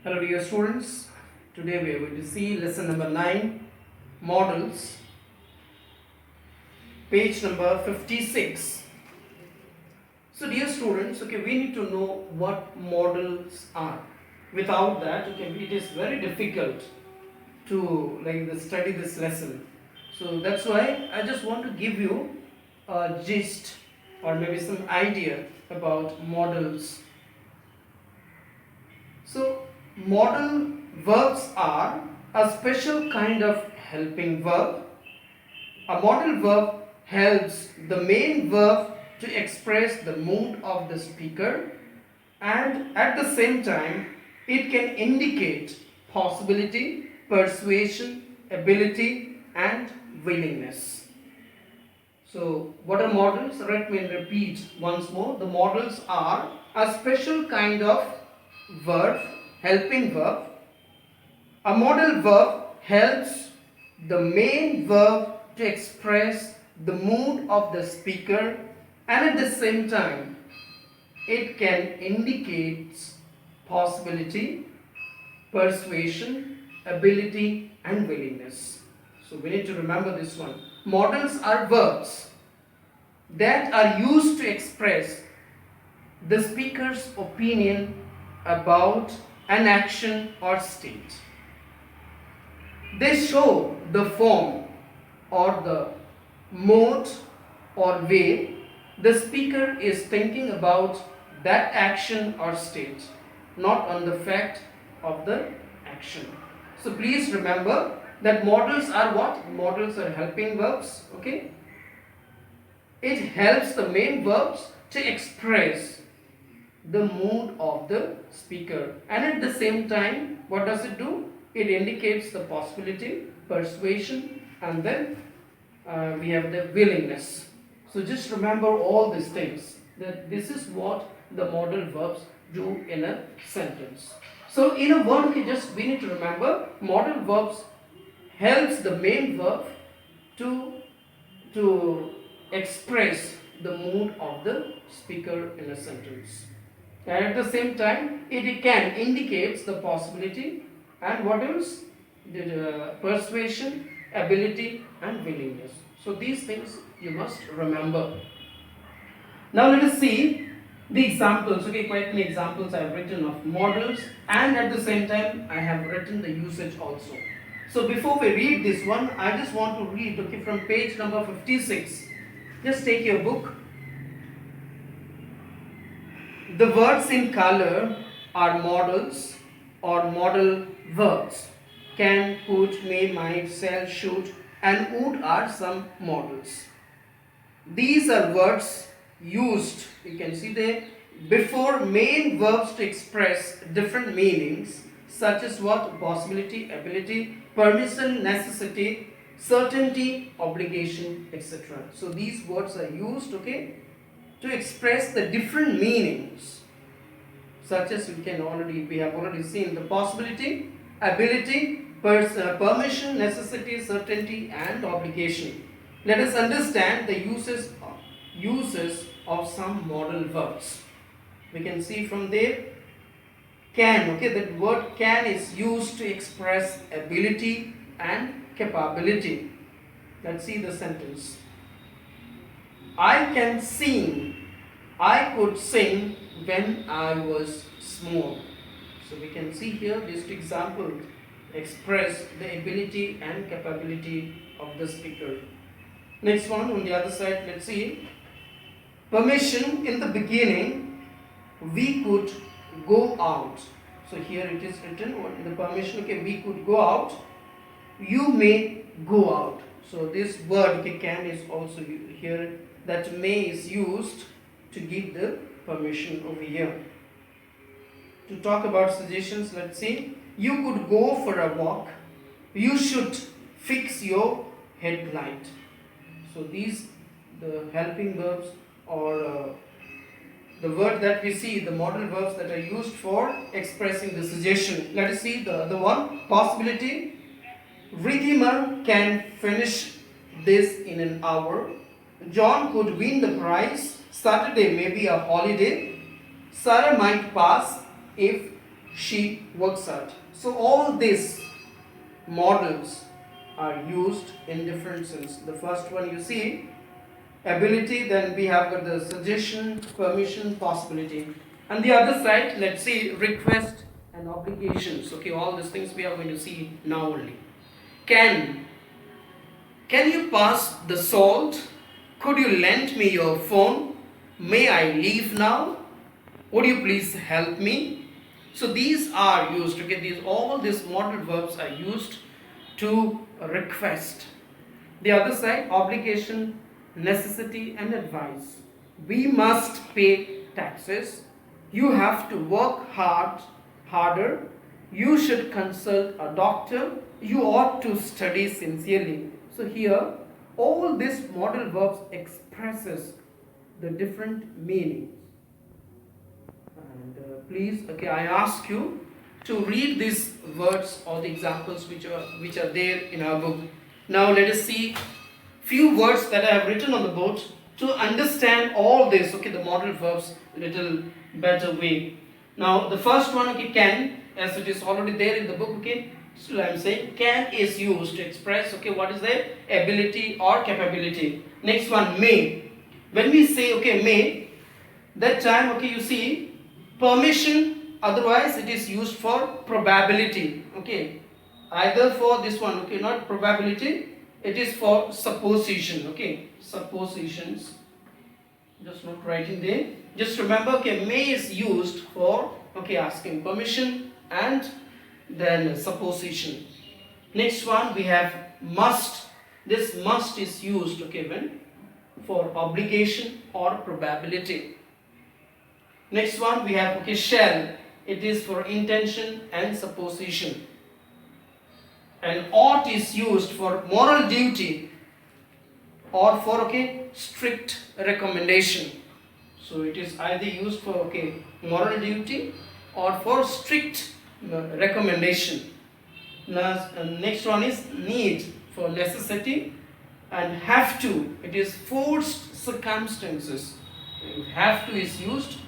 Hello dear students, today we are going to see lesson number 9, models, page number 56. So dear students, okay, we need to know what models are. Without that, okay, it is very difficult to study this lesson. So that's why I just want to give you a gist or maybe some idea about models. So modal verbs are a special kind of helping verb. A modal verb helps the main verb to express the mood of the speaker, and at the same time it can indicate possibility, persuasion, ability and willingness. So what are modals? Let me repeat once more. The modals are a special kind of verb, helping verb. A modal verb helps the main verb to express the mood of the speaker, and at the same time it can indicate possibility, persuasion, ability and willingness. So we need to remember this one. Modals are verbs that are used to express the speaker's opinion about an action or state. They show the form or the mode or way the speaker is thinking about that action or state, not on the fact of the action. So please remember that modals are what? Modals are helping verbs, okay? It helps the main verbs to express the mood of the speaker, and at the same time what does it do? It indicates the possibility, persuasion and then we have the willingness. So just remember all these things, that this is what the modal verbs do in a sentence. So in a word, we need to remember modal verbs helps the main verb to express the mood of the speaker in a sentence, and at the same time it can indicates the possibility and what else, the persuasion, ability and willingness. So these things you must remember. Now let us see the examples. Okay, quite many examples I have written of models, and at the same time I have written the usage also. So before we read this one, I just want to read, okay, from page number 56. Just take your book. The words in color are modals or modal verbs. Can, could, may, might, shall, should and would are some modals. These are words used, you can see there, before main verbs to express different meanings, such as what? Possibility, ability, permission, necessity, certainty, obligation, etc. So these words are used, okay, to express the different meanings, such as we have already seen the possibility, ability, permission, necessity, certainty and obligation. Let us understand the uses of some modal verbs. We can see from there, can, okay, that word can is used to express ability and capability. Let's see the sentence. I can sing, I could sing when I was small. So we can see here these two examples express the ability and capability of the speaker. Next one on the other side, let's see. Permission, in the beginning we could go out. So here it is written, what the permission, okay, we could go out, you may go out. So this word, okay, can is also here, that may is used to give the permission over here. To talk about suggestions, let's see. You could go for a walk, you should fix your headlight. So these, the helping verbs or the word that we see, the modal verbs that are used for expressing the suggestion. Let us see the other one. Possibility. Ridhima can finish this in an hour. John could win the prize. Saturday may be a holiday. Sarah might pass if she works hard. So all these models are used in different sense. The first one you see ability, then we have got the suggestion, permission, possibility. And the other side, let's see request and obligations. Okay, all these things we are going to see now only. Can you pass the salt? Could you lend me your phone? May I leave now? Would you please help me? So these are used, okay, all these modal verbs are used to request. The other side, obligation, necessity and advice. We must pay taxes. You have to work harder. You should consult a doctor. You ought to study sincerely. So here, all these modal verbs expresses the different meanings. And please, okay, I ask you to read these words or the examples which are there in our book. Now let us see few words that I have written on the board to understand all this, okay, the modal verbs little better way. Now the first one, okay, can, as it is already there in the book, okay, still I am saying can is used to express, okay, what is the ability or capability. Next one, may. When we say, okay, may, that time, okay, you see permission, otherwise it is used for probability, okay, either for this one, okay, not probability, it is for supposition, okay, suppositions, just not writing there, just remember, okay, may is used for, okay, asking permission and then supposition. Next one we have must. This must is used, okay, when for obligation or probability. Next one we have, okay, shall. It is for intention and supposition. And ought is used for moral duty or for, okay, strict recommendation. So it is either used for, okay, moral duty or for strict recommendation. Next one is need, for necessity, and have to, it is forced circumstances. Have to is used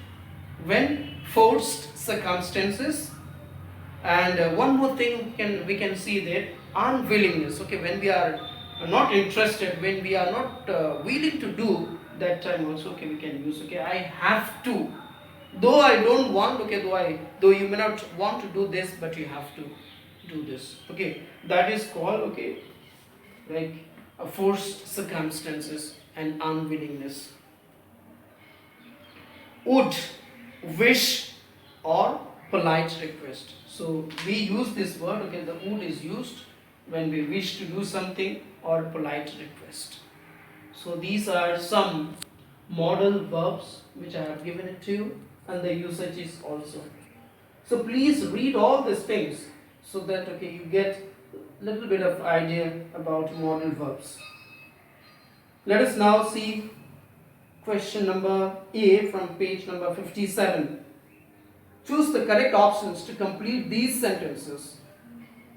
when forced circumstances. And one more thing we can see that unwillingness, okay, when we are not interested, when we are not willing to do, that time also, okay, we can use, okay, I have to, though I don't want, okay, though you may not want to do this, but you have to do this, okay, that is called, okay, like a forced circumstances and unwillingness. Would, wish or polite request. So we use this word, okay, the would is used when we wish to do something or polite request. So these are some modal verbs which I have given it to you, and the usages also. So please read all these things so that, okay, you get a little bit of idea about modal verbs. Let us now see question number A from page number 57. Choose the correct options to complete these sentences.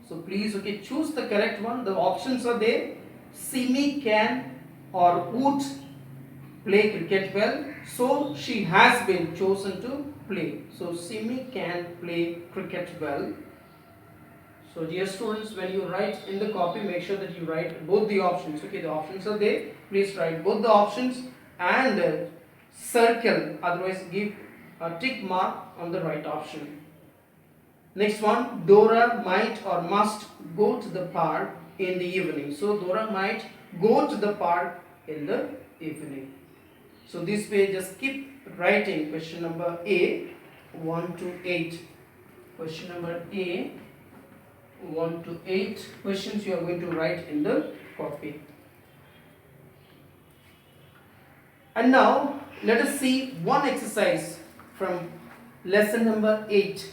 So please, okay, choose the correct one. The options are there. Simi can or would play cricket well, so she has been chosen to play. So Simi can play cricket well. So dear students, when you write in the copy, make sure that you write both the options. Okay, the options are there. Please write both the options and circle, otherwise give a tick mark on the right option. Next one, Dora might or must go to the park in the evening. So Dora might go to the park in the evening. So this way, just keep writing question number A 1 to 8. Question number A 1 to 8 questions you are going to write in the copy. And now let us see one exercise from lesson number 8.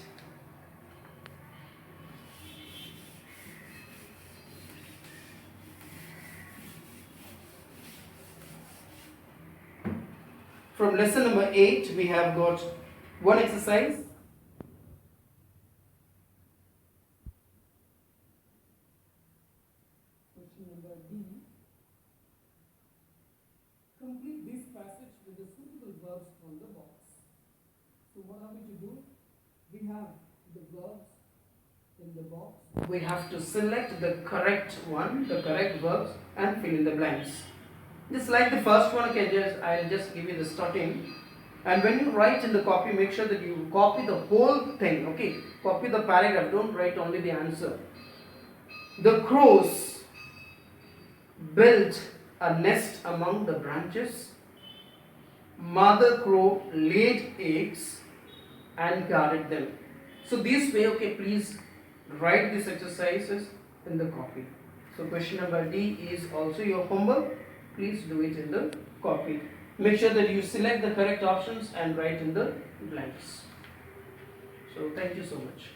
From lesson number 8 we have got one exercise. Question number D. Complete this passage with the suitable verbs from the box. So what are we to do? We have the In the box, we have to select the correct one, the correct verbs, and fill in the blanks. Just like the first one, okay, I'll just give you the starting. And when you write in the copy, make sure that you copy the whole thing, okay? Copy the paragraph, don't write only the answer. The crows built a nest among the branches. Mother crow laid eggs and guarded them. So this way, okay, please write these exercises in the copy. So question number D is also your homework. Please do it in the copy. Make sure that you select the correct options and write in the blanks. So thank you so much.